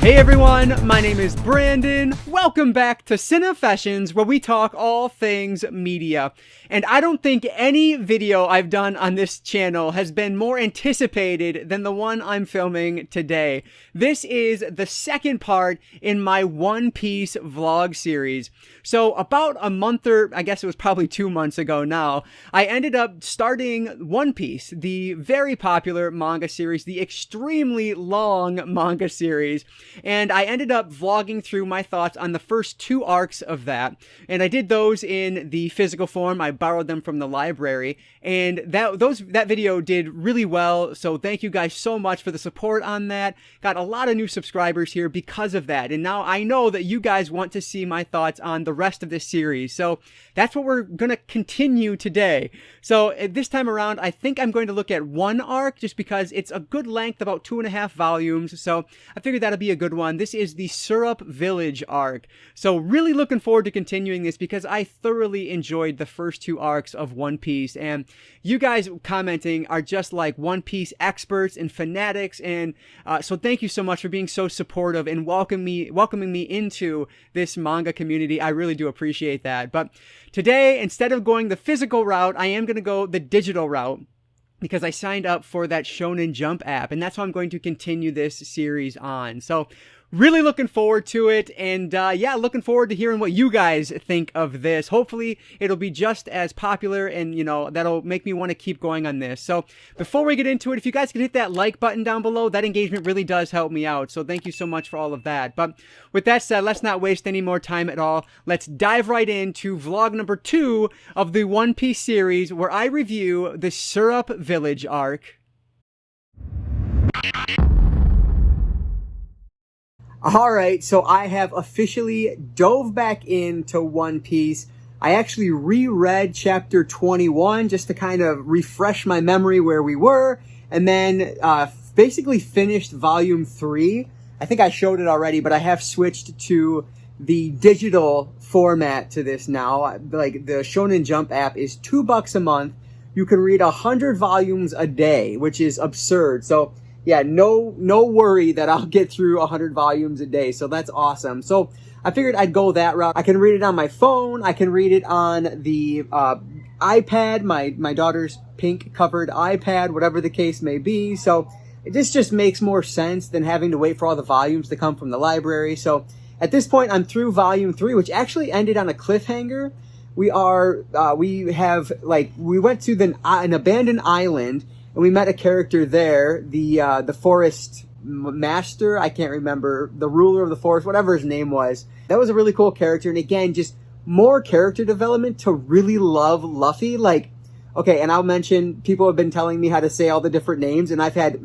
Hey everyone, my name is Brandon. Welcome back to Cinefessions, where we talk all things media. And I don't think any video I've done on this channel has been more anticipated than the one I'm filming today. This is the second part in my One Piece vlog series. So about a month, or I guess it was probably 2 months ago now, I ended up starting One Piece, the very popular manga series, the extremely long manga series. And I ended up vlogging through my thoughts on the first 2 arcs of that. And I did those in the physical form. I borrowed them from the library. And that video did really well. So thank you guys so much for the support on that. Got a lot of new subscribers here because of that. And now I know that you guys want to see my thoughts on the rest of this series. So that's what we're going to continue today. So this time around, I think I'm going to look at 1 arc just because it's a good length, about 2.5 volumes. So I figured that'll be a good one. This is the Syrup Village arc. So really looking forward to continuing this because I thoroughly enjoyed the first 2 arcs of One Piece. And you guys commenting are just like One Piece experts and fanatics. And so thank you so much for being so supportive and welcoming me into this manga community. I really do appreciate that. But today, instead of going the physical route, I am going to go the digital route, because I signed up for that Shonen Jump app, and that's how I'm going to continue this series on. So really looking forward to it, and yeah, looking forward to hearing what you guys think of this. Hopefully it'll be just as popular, and you know, that'll make me want to keep going on this. So before we get into it, if you guys could hit that like button down below, that engagement really does help me out. So thank you so much for all of that. But with that said, let's not waste any more time at all. Let's dive right into vlog number 2 of the One Piece series, where I review the Syrup Village arc. Alright, so I have officially dove back into One Piece. I actually reread chapter 21 just to kind of refresh my memory where we were, and then basically finished volume 3. I think I showed it already, but I have switched to the digital format to this now. Like, the Shonen Jump app is $2 a month. You can read 100 volumes a day, which is absurd. So yeah, no worry that I'll get through 100 volumes a day. So that's awesome. So I figured I'd go that route. I can read it on my phone. I can read it on the iPad, my daughter's pink covered iPad, whatever the case may be. So this just makes more sense than having to wait for all the volumes to come from the library. So at this point, I'm through volume 3, which actually ended on a cliffhanger. We went to an abandoned island, and we met a character there, the forest master. I can't remember, the ruler of the forest, whatever his name was. That was a really cool character. And again, just more character development to really love Luffy. Like, okay, and I'll mention, people have been telling me how to say all the different names, and I've had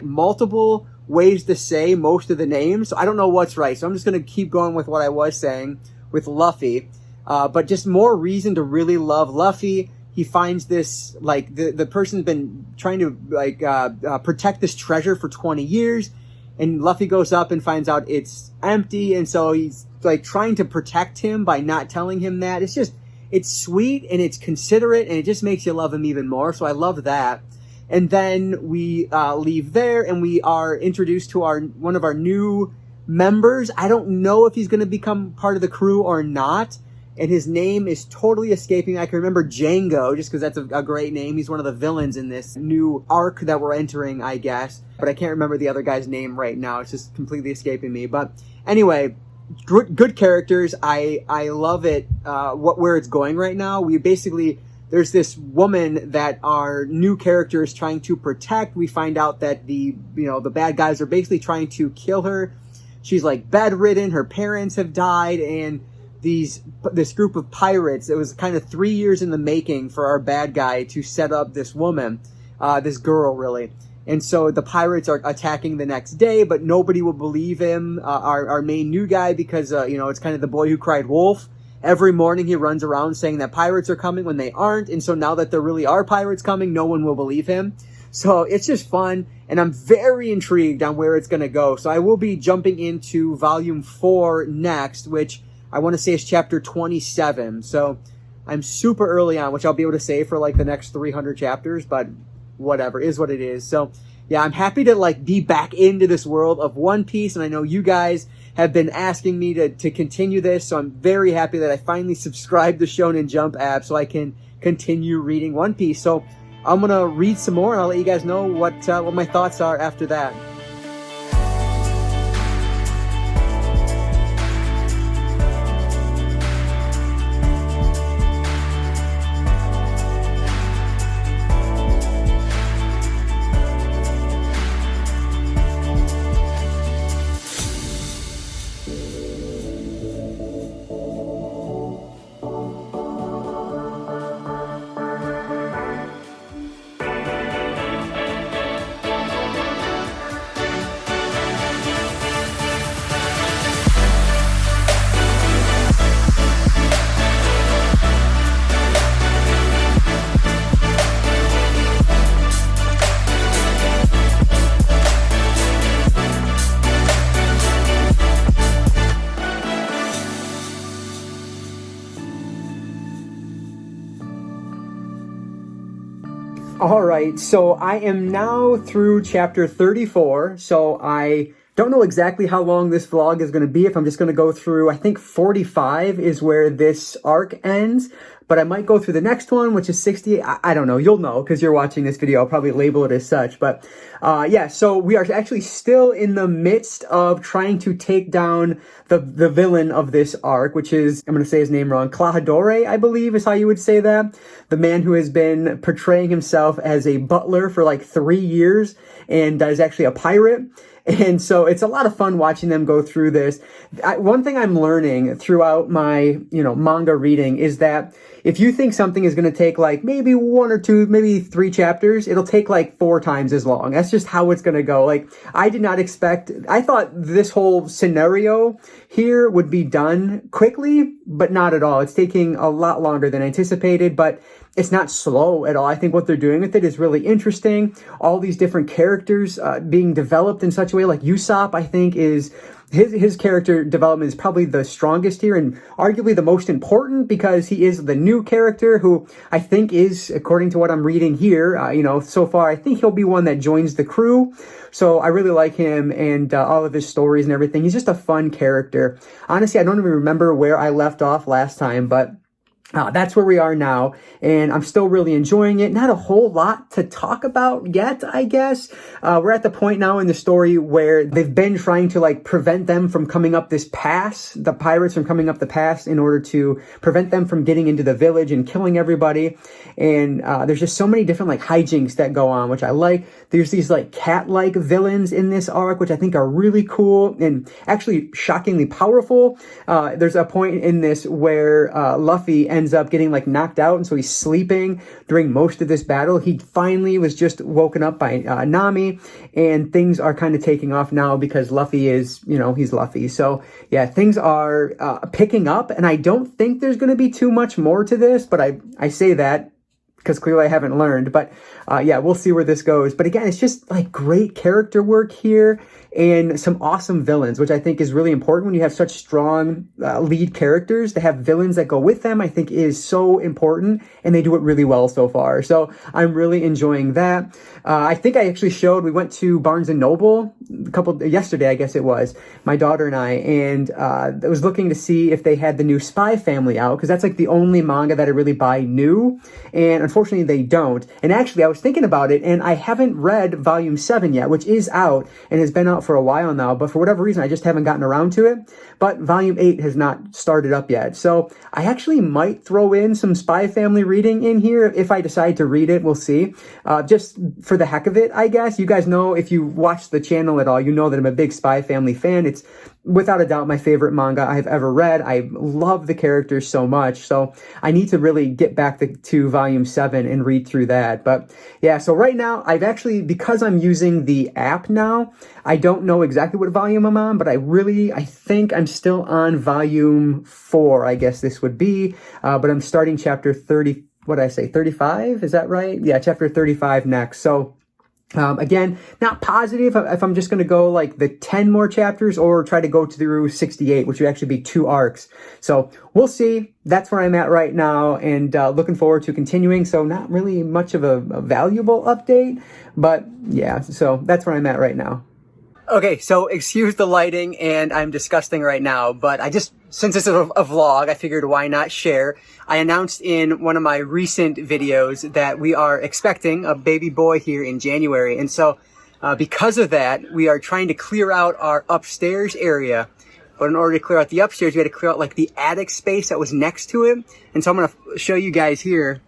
multiple ways to say most of the names. So I don't know what's right. So I'm just going to keep going with what I was saying with Luffy. But just more reason to really love Luffy. He finds this, like, the person's been trying to, protect this treasure for 20 years. And Luffy goes up and finds out it's empty. And so he's, like, trying to protect him by not telling him that. It's sweet and it's considerate, and it just makes you love him even more. So I love that. And then we leave there, and we are introduced to one of our new members. I don't know if he's going to become part of the crew or not. And his name is totally escaping me. I can remember Django, just because that's a great name. He's one of the villains in this new arc that we're entering, I guess. But I can't remember the other guy's name right now. It's just completely escaping me. But anyway, good characters. I love it, where it's going right now. There's this woman that our new character is trying to protect. We find out that the bad guys are basically trying to kill her. She's like bedridden. Her parents have died, and this group of pirates, it was kind of 3 years in the making for our bad guy to set up this woman, this girl really. And so the pirates are attacking the next day, but nobody will believe him, our main new guy, because it's kind of the boy who cried wolf. Every morning he runs around saying that pirates are coming when they aren't, and so now that there really are pirates coming, no one will believe him. So it's just fun, and I'm very intrigued on where it's going to go. So I will be jumping into volume 4 next, which I want to say is chapter 27. So I'm super early on, which I'll be able to say for like the next 300 chapters, but whatever, is what it is. So yeah, I'm happy to like be back into this world of One Piece, and I know you guys have been asking me to continue this, so I'm very happy that I finally subscribed to Shonen Jump app so I can continue reading One Piece. So I'm gonna read some more, and I'll let you guys know what my thoughts are after that. All right, so I am now through chapter 34, so I don't know exactly how long this vlog is going to be, if I'm just going to go through, I think 45 is where this arc ends, but I might go through the next one, which is 60. I don't know. You'll know because you're watching this video. I'll probably label it as such. But yeah, so we are actually still in the midst of trying to take down the villain of this arc, which is, I'm going to say his name wrong, Klahadore, I believe is how you would say that. The man who has been portraying himself as a butler for like 3 years and is actually a pirate. And so it's a lot of fun watching them go through this. One thing I'm learning throughout my, manga reading is that if you think something is going to take like maybe 1 or 2, maybe 3 chapters, it'll take like 4 times as long. That's just how it's going to go. Like, I did not expect, I thought this whole scenario here would be done quickly, but not at all. It's taking a lot longer than anticipated, but it's not slow at all. I think what they're doing with it is really interesting. All these different characters being developed in such a way, like Usopp, I think is his character development is probably the strongest here and arguably the most important because he is the new character who I think is, according to what I'm reading here, so far, I think he'll be one that joins the crew. So I really like him and all of his stories and everything. He's just a fun character. Honestly, I don't even remember where I left off last time, but that's where we are now, and I'm still really enjoying it. Not a whole lot to talk about yet, I guess. We're at the point now in the story where they've been trying to like prevent them from coming up this pass, the pirates from coming up the pass in order to prevent them from getting into the village and killing everybody. And there's just so many different like hijinks that go on, which I like. There's these like cat-like villains in this arc, which I think are really cool and actually shockingly powerful. There's a point in this where Luffy ends up getting like knocked out, and so he's sleeping during most of this battle. He finally was just woken up by Nami, and things are kind of taking off now because Luffy is, he's Luffy. So yeah, things are picking up, and I don't think there's going to be too much more to this, but I say that because clearly I haven't learned. But yeah, we'll see where this goes. But again, it's just like great character work here and some awesome villains, which I think is really important when you have such strong lead characters. To have villains that go with them, I think is so important, and they do it really well so far. So I'm really enjoying that. I think I actually we went to Barnes & Noble yesterday, I guess it was, my daughter and I was looking to see if they had the new Spy Family out, because that's like the only manga that I really buy new, and unfortunately they don't. And actually I was thinking about it, and I haven't read volume 7 yet, which is out and has been out for a while now, but for whatever reason I just haven't gotten around to it. But volume 8 has not started up yet, so I actually might throw in some Spy Family reading in here if I decide to read it. We'll see, just for the heck of it, I guess. You guys know, if you watch the channel at all, you know that I'm a big Spy Family fan. It's without a doubt my favorite manga I've ever read. I love the characters so much, so I need to really get back to volume 7 and read through that. But yeah, so right now I've actually, because I'm using the app now, I don't know exactly what volume I'm on, but I think I'm still on volume 4, I guess this would be, but I'm starting chapter 30, what did I say, 35? Is that right? Yeah, chapter 35 next. So Again, not positive if I'm just going to go like the 10 more chapters or try to go through 68, which would actually be 2 arcs. So we'll see. That's where I'm at right now, and looking forward to continuing. So not really much of a valuable update, but yeah, so that's where I'm at right now. Okay, so excuse the lighting, and I'm disgusting right now, but since this is a vlog, I figured why not share. I announced in one of my recent videos that we are expecting a baby boy here in January, and so because of that, we are trying to clear out our upstairs area. But in order to clear out the upstairs, we had to clear out like the attic space that was next to it. And so I'm going to show you guys here.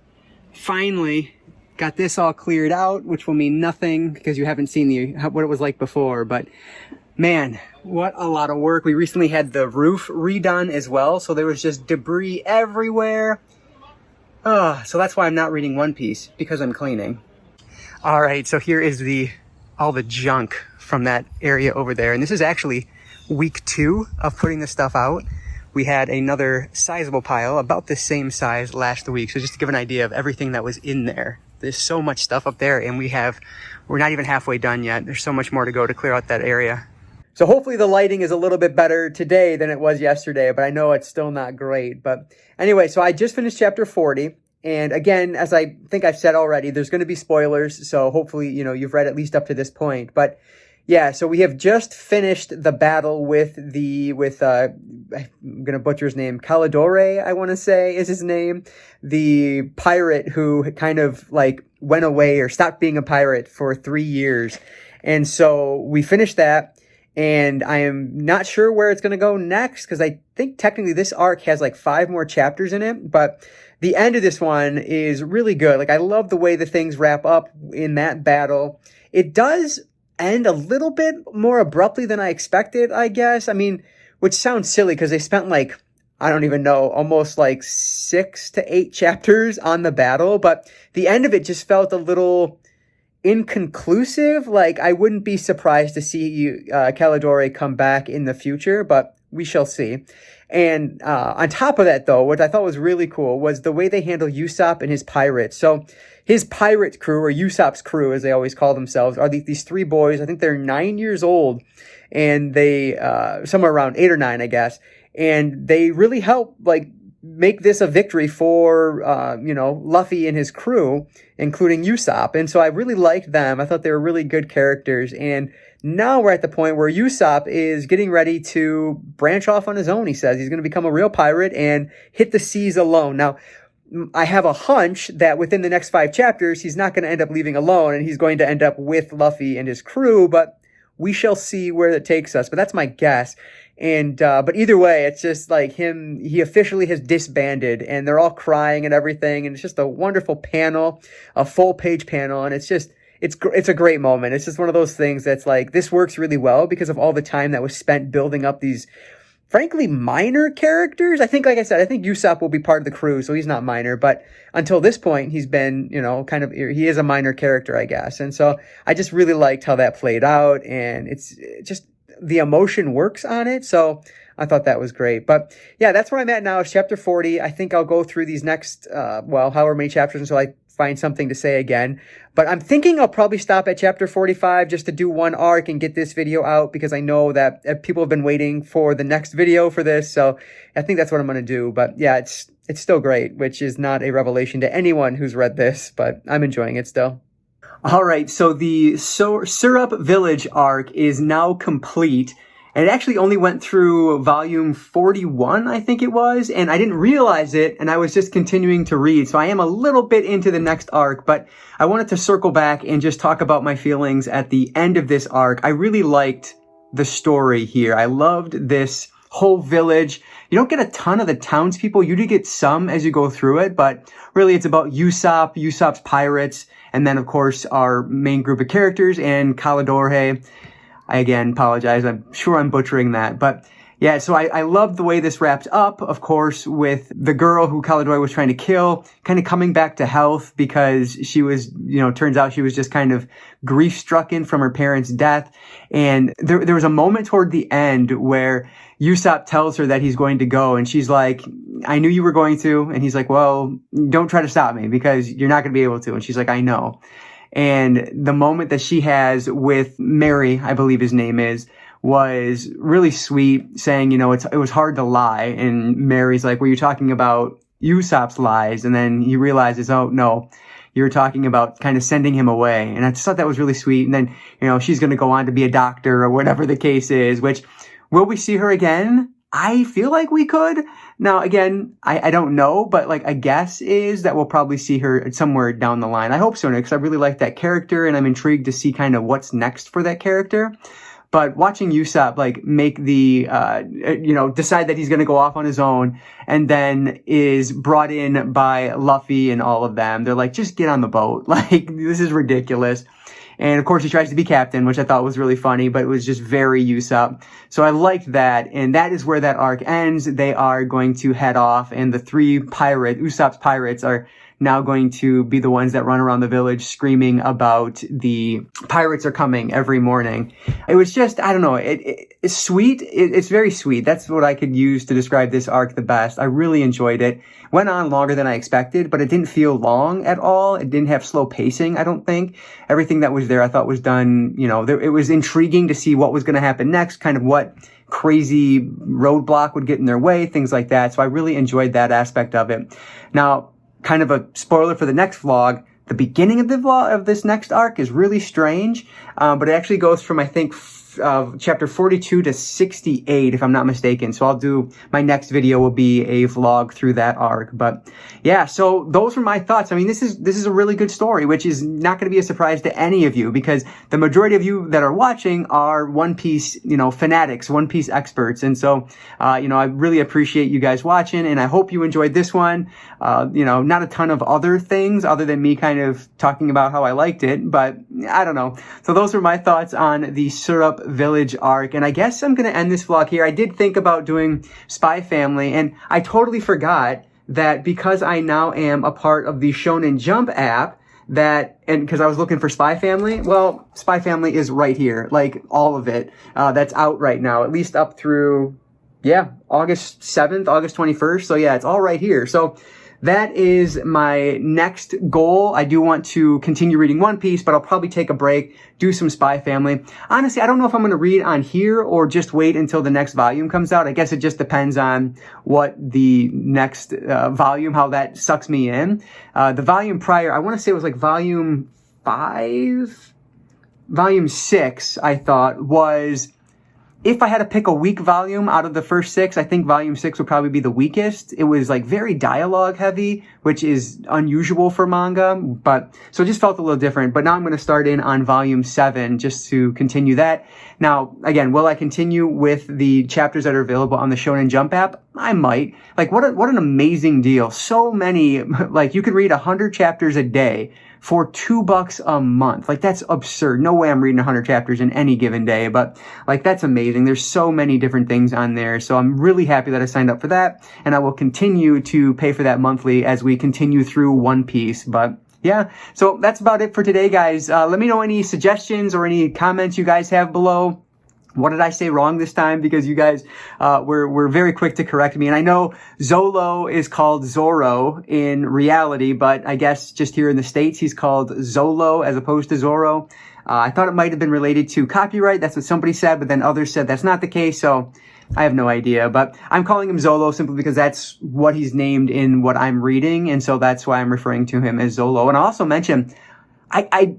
Finally got this all cleared out, which will mean nothing because you haven't seen what it was like before. But man, what a lot of work. We recently had the roof redone as well, so there was just debris everywhere. So that's why I'm not reading One Piece, because I'm cleaning. All right, so here is all the junk from that area over there. And this is actually week 2 of putting this stuff out. We had another sizable pile, about the same size last week. So just to give an idea of everything that was in there. There's so much stuff up there, and we're not even halfway done yet. There's so much more to go to clear out that area. So hopefully the lighting is a little bit better today than it was yesterday, but I know it's still not great. But anyway, so I just finished chapter 40. And again, as I think I've said already, there's going to be spoilers. So hopefully, you've read at least up to this point. But yeah, so we have just finished the battle with I'm going to butcher his name, Calidore, I want to say is his name, the pirate who kind of like went away or stopped being a pirate for 3 years. And so we finished that, and I am not sure where it's going to go next, because I think technically this arc has like 5 more chapters in it, but the end of this one is really good. Like, I love the way the things wrap up in that battle. It does end a little bit more abruptly than I expected, I guess. I mean, which sounds silly because they spent like, I don't even know, almost like 6 to 8 chapters on the battle, but the end of it just felt a little inconclusive. Like, I wouldn't be surprised to see Calidore come back in the future, but we shall see. And on top of that, though, what I thought was really cool was the way they handle Usopp and his pirates. So his pirate crew, or Usopp's crew, as they always call themselves, are these 3 boys. I think they're 9 years old, and they somewhere around 8 or 9, I guess. And they really help like make this a victory for Luffy and his crew, including Usopp. And so I really liked them. I thought they were really good characters. And now we're at the point where Usopp is getting ready to branch off on his own. He says he's going to become a real pirate and hit the seas alone. Now, I have a hunch that within the next 5 chapters, he's not going to end up leaving alone, and he's going to end up with Luffy and his crew, but we shall see where it takes us. But that's my guess. And, but either way, it's just like he officially has disbanded, and they're all crying and everything. And it's just a wonderful panel, a full page panel. And it's a great moment. It's just one of those things that's like, this works really well because of all the time that was spent building up these, frankly, minor characters. I think, like I said, I think Usopp will be part of the crew, so he's not minor. But until this point, he's been, he is a minor character, I guess. And so I just really liked how that played out. And it's just, the emotion works on it. So I thought that was great. But yeah, that's where I'm at now. It's chapter 40. I think I'll go through these next, however many chapters until I find something to say again. But I'm thinking I'll probably stop at chapter 45 just to do one arc and get this video out, because I know that people have been waiting for the next video for this. So I think that's what I'm going to do. But yeah, it's still great, which is not a revelation to anyone who's read this, but I'm enjoying it still. All right, so the Syrup Village arc is now complete, and it actually only went through volume 41, I think it was, and I didn't realize it, and I was just continuing to read, so I am a little bit into the next arc, but I wanted to circle back and just talk about my feelings at the end of this arc. I really liked the story here. I loved this whole village. You don't get a ton of the townspeople. You do get some as you go through it, but really it's about Usopp's pirates, and then, of course, our main group of characters and Calidore. I, again, apologize. I'm sure I'm butchering that. But, yeah, so I love the way this wrapped up, of course, with the girl who Calidore was trying to kill kind of coming back to health because she was, turns out she was just kind of grief-stricken from her parents' death. And there was a moment toward the end where Usopp tells her that he's going to go, and she's like, I knew you were going to. And he's like, well, don't try to stop me because you're not going to be able to. And she's like, I know. And the moment that she has with Mary, I believe his name is, was really sweet, saying, you know, it was hard to lie. And Mary's like, were you talking about Usopp's lies? And then he realizes, oh, no, you're talking about kind of sending him away. And I just thought that was really sweet. And then, you know, she's going to go on to be a doctor or whatever the case is, which, will we see her again? I feel like we could. Now, again, I don't know, but like a guess is that we'll probably see her somewhere down the line. I hope so, because I really like that character and I'm intrigued to see kind of what's next for that character. But watching Usopp like make the, decide that he's going to go off on his own and then is brought in by Luffy and all of them. They're like, just get on the boat. Like, this is ridiculous. And of course, he tries to be captain, which I thought was really funny, but it was just very Usopp. So I liked that. And that is where that arc ends. They are going to head off, and the three Usopp's pirates are now going to be the ones that run around the village screaming about the pirates are coming every morning. It was just, I don't know, it's sweet. It's very sweet. That's what I could use to describe this arc the best. I really enjoyed it. Went on longer than I expected, but it didn't feel long at all. It didn't have slow pacing, I don't think. Everything that was there I thought was done, it was intriguing to see what was going to happen next, kind of what crazy roadblock would get in their way, things like that. So I really enjoyed that aspect of it. Now, kind of a spoiler for the next vlog, the beginning of the vlog of this next arc is really strange, but it actually goes from, I think, chapter 42 to 68, if I'm not mistaken. So my next video will be a vlog through that arc. But yeah, so those were my thoughts. I mean, this is a really good story, which is not going to be a surprise to any of you, because the majority of you that are watching are One Piece, fanatics, One Piece experts. And so, I really appreciate you guys watching, and I hope you enjoyed this one. Not a ton of other things other than me kind of talking about how I liked it, but I don't know. So those are my thoughts on the Syrup Village arc, and I guess I'm going to end this vlog here. I did think about doing Spy Family, and I totally forgot that because I now am a part of the Shonen Jump app, and because I was looking for Spy Family, well, Spy Family is right here, like all of it. That's out right now, at least up through, August 7th, August 21st. So yeah, it's all right here. So that is my next goal. I do want to continue reading One Piece, but I'll probably take a break, do some Spy Family. Honestly, I don't know if I'm going to read on here or just wait until the next volume comes out. I guess it just depends on what the next volume, how that sucks me in. The volume prior, I want to say it was like volume 5? Volume 6, I thought, was... If I had to pick a weak volume out of the first 6, I think volume 6 would probably be the weakest. It was like very dialogue heavy, which is unusual for manga, so it just felt a little different. But now I'm going to start in on volume 7 just to continue that. Now, again, will I continue with the chapters that are available on the Shonen Jump app? I might. Like, what an amazing deal. So many, like, you could read 100 chapters a day for $2 a month. Like, that's absurd. No way I'm reading 100 chapters in any given day, but like, that's amazing. There's so many different things on there. So I'm really happy that I signed up for that, and I will continue to pay for that monthly as we continue through One Piece. But yeah, so that's about it for today, guys. Let me know any suggestions or any comments you guys have below. What did I say wrong this time? Because you guys were very quick to correct me. And I know Zolo is called Zoro in reality, but I guess just here in the States, he's called Zolo as opposed to Zoro. I thought it might have been related to copyright. That's what somebody said, but then others said that's not the case. So I have no idea, but I'm calling him Zolo simply because that's what he's named in what I'm reading. And so that's why I'm referring to him as Zolo. And I'll also mention,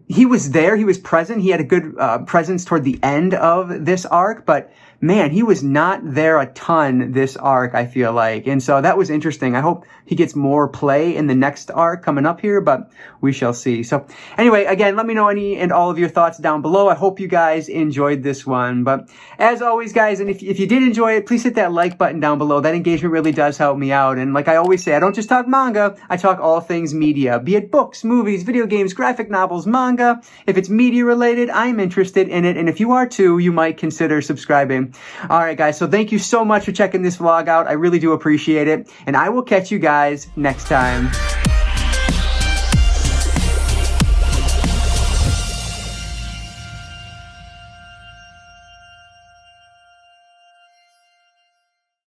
he was there, he was present, he had a good presence toward the end of this arc, but man, he was not there a ton this arc, I feel like. And so that was interesting. I hope he gets more play in the next arc coming up here, but we shall see. So anyway, again, let me know any and all of your thoughts down below. I hope you guys enjoyed this one. But as always, guys, and if you did enjoy it, please hit that like button down below. That engagement really does help me out. And like I always say, I don't just talk manga, I talk all things media, be it books, movies, video games, graphic novels, manga. If it's media related, I'm interested in it. And if you are too, you might consider subscribing. All right, guys. So thank you so much for checking this vlog out. I really do appreciate it. And I will catch you guys next time.